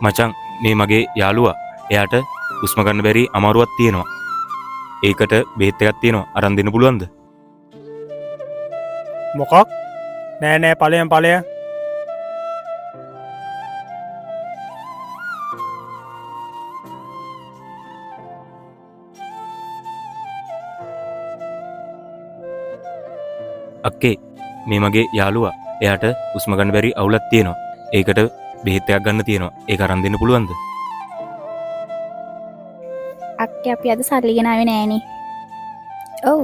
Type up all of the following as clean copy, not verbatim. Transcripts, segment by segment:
මචං මේ මගේ යාළුවා. එයාට හුස්ම ගන්න බැරි අමාරුවක් තියෙනවා. ඒකට බේත් එකක් තියෙනවා. අරන් දෙන්න පුළුවන්ද? මොකක්? නෑ නෑ ඵලයන්. අක්කේ මේ මගේ යාළුවා. එයාට හුස්ම ගන්න බැරි අවුලක් තියෙනවා. ඒකට බෙහෙත් එකක් ගන්න තියෙනවා. ඒක අරන් දෙන්න පුළුවන්ද? අක්කේ අපි අද සල්ලි ගෙනාවේ නෑනේ. ඔව්.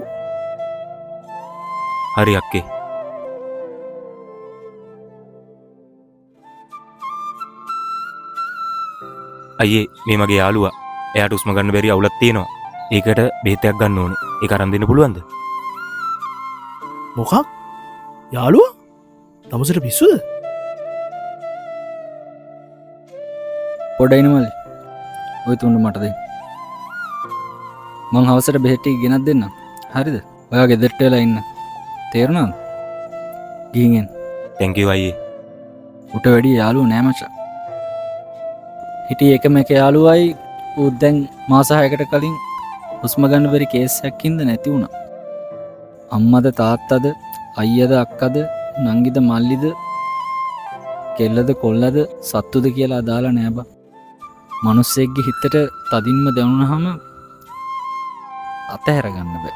හරි අක්කේ. අයියේ මේ මගේ යාළුවා. එයාට හුස්ම ගන්න බැරි අවුලක් තියෙනවා. ඒකට බෙහෙත් එකක් ගන්න ඕනේ. ඒක අරන් දෙන්න පුළුවන්ද? මොකක්? යාළුවා? තමසට පිස්සුද? පොඩයින මල්ලි ඔය තුන්න මට දෙන්න. මං හවසට බෙහෙට්ටි ගෙනත් දෙන්න. හරිද? ඔයා ගෙදරට වෙලා ඉන්න. තේරුණාද? ගිහින් එන්න. thank you අයියේ. උට වැඩි යාළුවෝ නෑ මචං. හිටියේ එකම එක යාළුවයි ඌ දැන් මාස 6කට කලින් හුස්ම ගන්න බැරි කේස් එකක් ඉඳ නැති වුණා. අම්මද තාත්තද අයියද අක්කද නංගිද මල්ලිද කෙල්ලද කොල්ලද සත්තුද කියලා අදාලා නෑ බා. මනුස්සයෙක්ගේ හිතට තදින්ම දැනුනහම අතහැර ගන්න බෑ.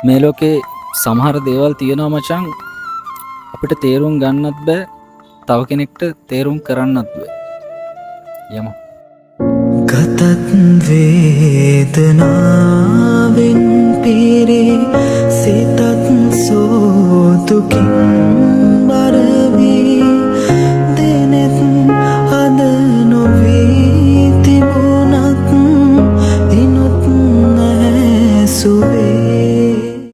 මේ ලෝකේ සමහර දේවල් තියෙනවා මචං අපිට තේරුම් ගන්නත් බෑ තව කෙනෙක්ට තේරුම් කරන්නත් බෑ. යමු. ගතත් වේදනාවෙන් පිරේ සිතත් සෝද